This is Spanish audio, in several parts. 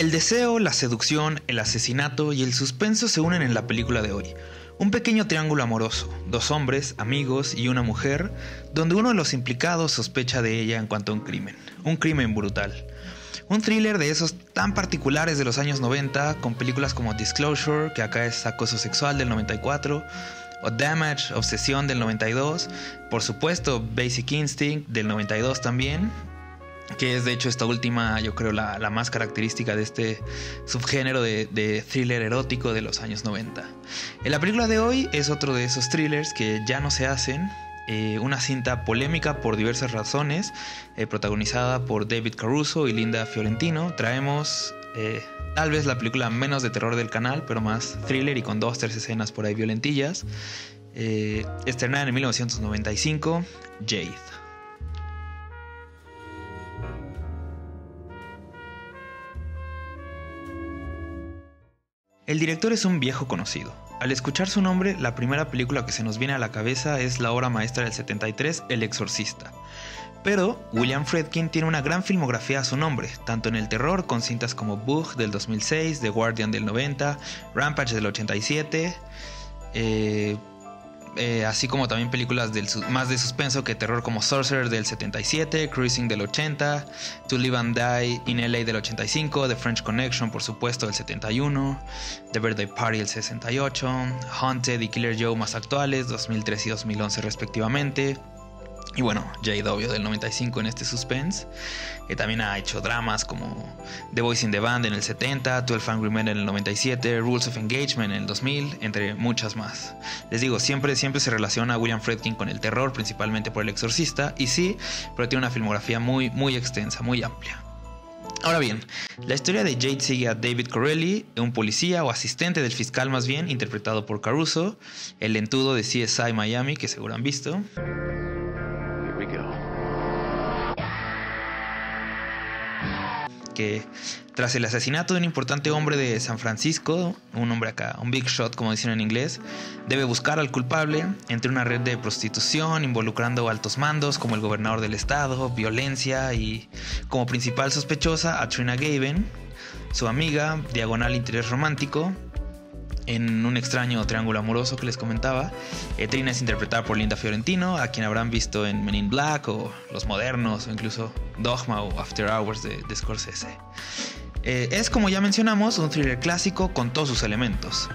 El deseo, la seducción, el asesinato y el suspenso se unen en la película de hoy. Un pequeño triángulo amoroso, dos hombres, amigos y una mujer, donde uno de los implicados sospecha de ella en cuanto a un crimen brutal. Un thriller de esos tan particulares de los años 90, con películas como Disclosure, que acá es Acoso Sexual del 94, o Damage, Obsesión del 92, por supuesto Basic Instinct del 92 también, que es de hecho esta última, yo creo, la más característica de este subgénero de thriller erótico de los años 90. En la película de hoy es otro de esos thrillers que ya no se hacen, una cinta polémica por diversas razones, protagonizada por David Caruso y Linda Fiorentino. Traemos tal vez la película menos de terror del canal, pero más thriller y con 2-3 escenas por ahí violentillas. Estrenada en 1995, Jade. El director es un viejo conocido. Al escuchar su nombre, la primera película que se nos viene a la cabeza es la obra maestra del 73, El Exorcista. Pero William Friedkin tiene una gran filmografía a su nombre, tanto en el terror con cintas como Bug del 2006, The Guardian del 90, Rampage del 87, así como también películas más de suspenso que terror como Sorcerer del 77, Cruising del 80, To Live and Die in LA del 85, The French Connection por supuesto del 71, The Birthday Party del 68, Haunted y Killer Joe más actuales, 2003 y 2011 respectivamente. Y bueno, Jade obvio del 95 en este suspense. También ha hecho dramas como The Boys in the Band en el 70, 12 Angry Men en el 97, Rules of Engagement en el 2000, entre muchas más. Les digo, siempre se relaciona a William Friedkin con el terror, principalmente por El Exorcista, y sí, pero tiene una filmografía muy extensa, muy amplia. Ahora bien, la historia de Jade sigue a David Corelli, un policía o asistente del fiscal más bien, interpretado por Caruso, el lentudo de CSI Miami, que seguro han visto. Que tras el asesinato de un importante hombre de San Francisco, un hombre acá, un big shot como dicen en inglés, debe buscar al culpable entre una red de prostitución involucrando altos mandos como el gobernador del estado, violencia y como principal sospechosa a Trina Gaven, su amiga, diagonal interés romántico, en un extraño triángulo amoroso que les comentaba. Trina es interpretada por Linda Fiorentino, a quien habrán visto en Men in Black o Los Modernos o incluso Dogma o After Hours de Scorsese. Es, como ya mencionamos, un thriller clásico con todos sus elementos,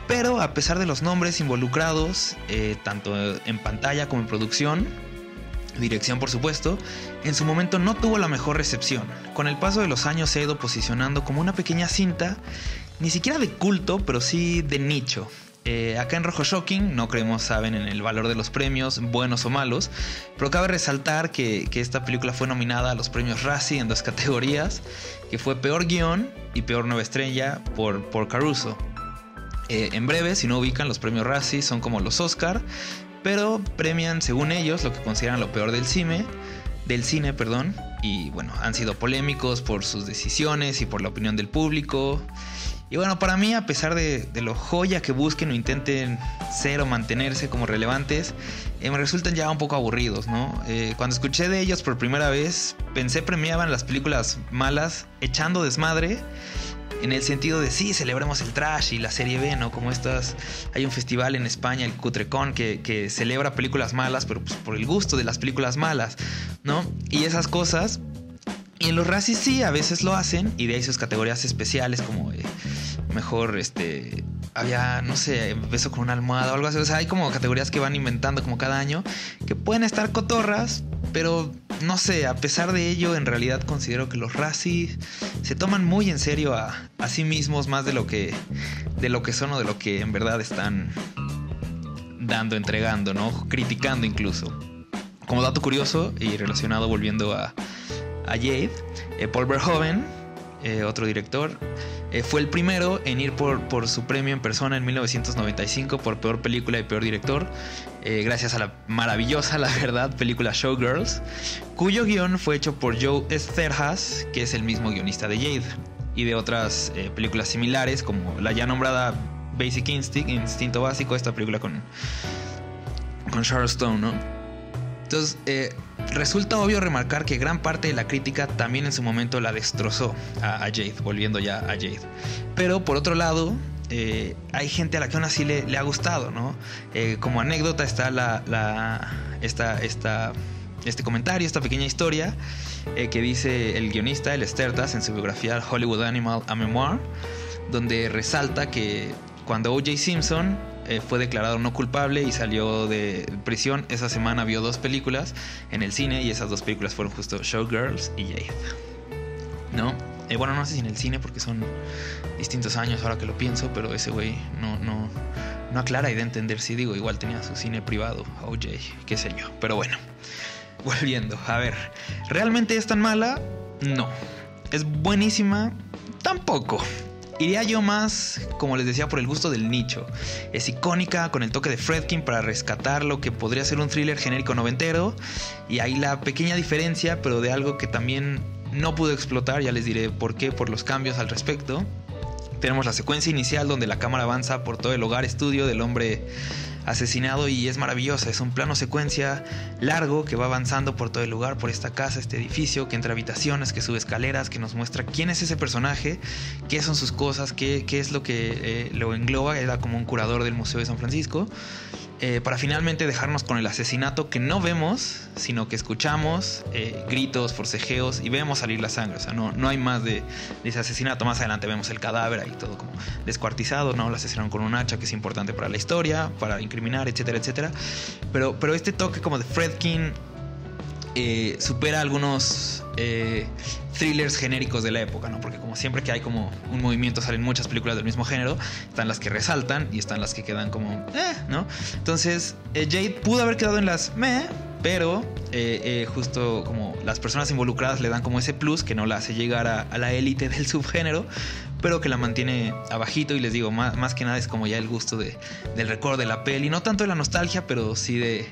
pero a pesar de los nombres involucrados, tanto en pantalla como en producción, dirección por supuesto, en su momento no tuvo la mejor recepción. Con el paso de los años se ha ido posicionando como una pequeña cinta, ni siquiera de culto, pero sí de nicho. Acá en Rojo Shocking no creemos saben en el valor de los premios, buenos o malos, pero cabe resaltar que esta película fue nominada a los premios Razzie en 2 categorías, que fue Peor Guión y Peor Nueva Estrella por Caruso. En breve, si no ubican, los premios Razzie son como los Oscar, pero premian según ellos lo que consideran lo peor del cine, y bueno, han sido polémicos por sus decisiones y por la opinión del público. Y bueno, para mí, a pesar de lo joya que busquen o intenten ser o mantenerse como relevantes, me resultan ya un poco aburridos, ¿no? Cuando escuché de ellos por primera vez, pensé premiaban las películas malas echando desmadre, en el sentido de sí, celebremos el trash y la serie B, ¿no? Como estas, hay un festival en España, el Cutrecon, que celebra películas malas, pero pues por el gusto de las películas malas, ¿no? Y esas cosas. Y en los Razzies sí, a veces lo hacen, y de ahí sus categorías especiales como mejor, había, no sé, beso con una almohada o algo así. O sea, hay como categorías que van inventando como cada año, que pueden estar cotorras, pero no sé, a pesar de ello, en realidad considero que los Razzies se toman muy en serio a sí mismos, más de lo que son o de lo que en verdad están dando, entregando, ¿no? Criticando incluso. Como dato curioso y relacionado, volviendo a Jade, Paul Verhoeven, otro director, fue el primero en ir por su premio en persona en 1995 por peor película y peor director, gracias a la maravillosa, la verdad, película Showgirls, cuyo guión fue hecho por Joe Eszterhas, que es el mismo guionista de Jade y de otras películas similares como la ya nombrada Basic Instinct, Instinto Básico, esta película con Sharon Stone, ¿no? Entonces, resulta obvio remarcar que gran parte de la crítica también en su momento la destrozó a Jade, volviendo ya a Jade. Pero por otro lado, hay gente a la que aún así le ha gustado, ¿no? Como anécdota está este comentario, esta pequeña historia que dice el guionista, el Stertas, en su biografía Hollywood Animal, A Memoir, donde resalta que cuando O.J. Simpson fue declarado no culpable y salió de prisión, esa semana vio 2 películas en el cine, y esas 2 películas fueron justo Showgirls y Jade, ¿no? Bueno, no sé si en el cine porque son distintos años ahora que lo pienso, pero ese güey no aclara y de entender si digo, igual tenía su cine privado, O.J., qué sé yo. Pero bueno, volviendo, a ver, ¿realmente es tan mala? No. ¿Es buenísima? Tampoco. Iría yo más, como les decía, por el gusto del nicho. Es icónica, con el toque de Friedkin para rescatar lo que podría ser un thriller genérico noventero. Y ahí la pequeña diferencia, pero de algo que también no pudo explotar, ya les diré por qué, por los cambios al respecto. Tenemos la secuencia inicial donde la cámara avanza por todo el hogar estudio del hombre asesinado y es maravillosa. Es un plano secuencia largo que va avanzando por todo el lugar, por esta casa, este edificio, que entra a habitaciones, que sube escaleras, que nos muestra quién es ese personaje, qué son sus cosas, qué es lo que lo engloba. Era como un curador del Museo de San Francisco, para finalmente dejarnos con el asesinato que no vemos, sino que escuchamos gritos, forcejeos y vemos salir la sangre. O sea, no hay más de ese asesinato. Más adelante vemos el cadáver ahí todo como descuartizado, ¿no? Lo asesinaron con un hacha, que es importante para la historia, para incriminar, etcétera, etcétera. Pero este toque como de Friedkin supera algunos thrillers genéricos de la época, ¿no? Porque como siempre que hay como un movimiento, salen muchas películas del mismo género, están las que resaltan y están las que quedan como ¿no? Entonces Jade pudo haber quedado en las pero justo como las personas involucradas le dan como ese plus que no la hace llegar a la élite del subgénero, pero que la mantiene abajito. Y les digo, más que nada es como ya el gusto del recuerdo de la peli, no tanto de la nostalgia, pero sí de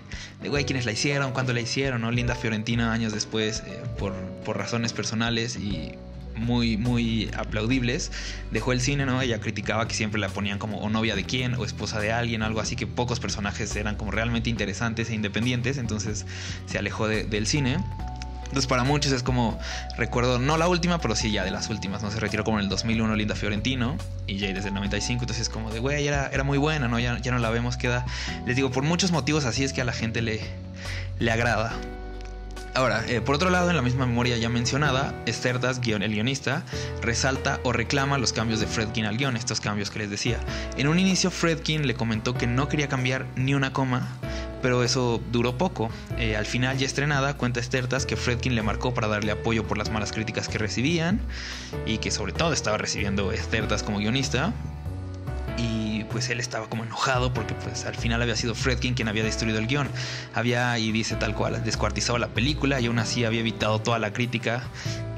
güey, quiénes la hicieron, cuándo la hicieron, ¿no? Linda Fiorentina años después, por razones personales y muy, muy aplaudibles, dejó el cine, ¿no? Ella criticaba que siempre la ponían como o novia de quién o esposa de alguien, algo así, que pocos personajes eran como realmente interesantes e independientes, entonces se alejó del cine. Entonces para muchos es como, recuerdo, no la última, pero sí ya de las últimas, ¿no? Se retiró como en el 2001 Linda Fiorentino y Jade desde el 95, entonces es como de, güey, era muy buena, ¿no? Ya no la vemos, queda. Les digo, por muchos motivos así es que a la gente le agrada. Ahora, por otro lado, en la misma memoria ya mencionada, Stertas, el guionista, resalta o reclama los cambios de Friedkin al guión, estos cambios que les decía. En un inicio, Friedkin le comentó que no quería cambiar ni una coma, pero eso duró poco. Al final, ya estrenada, cuenta Stertas que Friedkin le marcó para darle apoyo por las malas críticas que recibían y que sobre todo estaba recibiendo Stertas como guionista. Y pues él estaba como enojado porque pues al final había sido Friedkin quien había destruido el guión. Y dice tal cual, descuartizado la película y aún así había evitado toda la crítica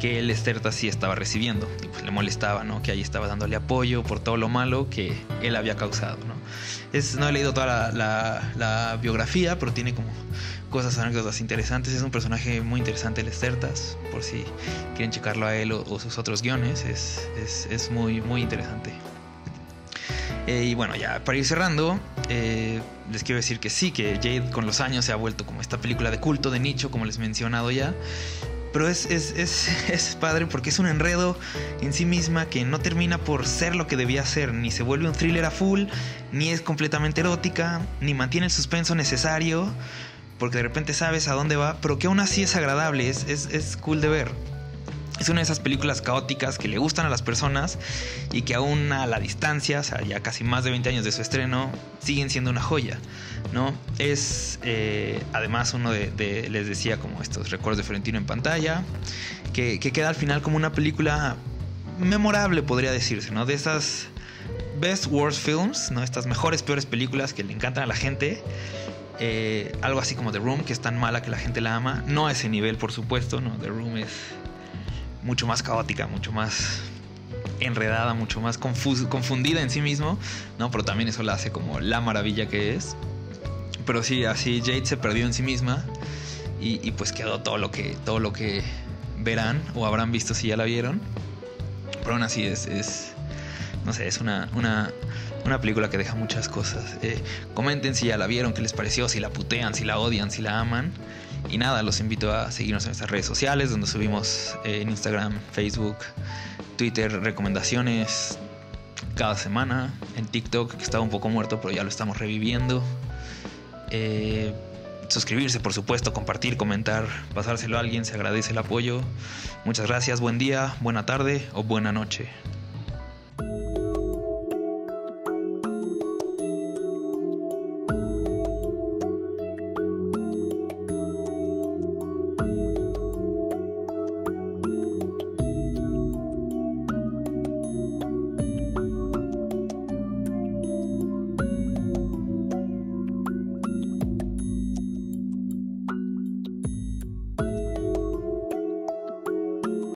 que el Stertas sí estaba recibiendo. Y pues le molestaba, ¿no? Que ahí estaba dándole apoyo por todo lo malo que él había causado, ¿no? No he leído toda la biografía, pero tiene como anécdotas interesantes. Es un personaje muy interesante el Stertas, por si quieren checarlo a él o sus otros guiones. Es muy, muy interesante. Y bueno, ya para ir cerrando, les quiero decir que sí, que Jade con los años se ha vuelto como esta película de culto, de nicho, como les he mencionado ya. Pero es padre porque es un enredo en sí misma que no termina por ser lo que debía ser. Ni se vuelve un thriller a full, ni es completamente erótica, ni mantiene el suspenso necesario, porque de repente sabes a dónde va, pero que aún así es agradable, es cool de ver. Es una de esas películas caóticas que le gustan a las personas y que aún a la distancia, o sea, ya casi más de 20 años de su estreno, siguen siendo una joya, ¿no? Es además uno les decía, como estos recuerdos de Fiorentino en pantalla, que queda al final como una película memorable, podría decirse, ¿no? De esas best worst films, ¿no? Estas mejores, peores películas que le encantan a la gente. Algo así como The Room, que es tan mala que la gente la ama. No a ese nivel, por supuesto, ¿no? The Room es mucho más caótica, mucho más enredada, mucho más confundida en sí mismo, ¿no? Pero también eso la hace como la maravilla que es. Pero sí, así Jade se perdió en sí misma y pues quedó todo lo que verán o habrán visto si ya la vieron. Pero aún así no sé, es una película que deja muchas cosas. Comenten si ya la vieron, qué les pareció, si la putean, si la odian, si la aman. Y nada, los invito a seguirnos en nuestras redes sociales, donde subimos en Instagram, Facebook, Twitter, recomendaciones cada semana. En TikTok, que estaba un poco muerto, pero ya lo estamos reviviendo. Suscribirse, por supuesto, compartir, comentar, pasárselo a alguien, se agradece el apoyo. Muchas gracias, buen día, buena tarde o buena noche.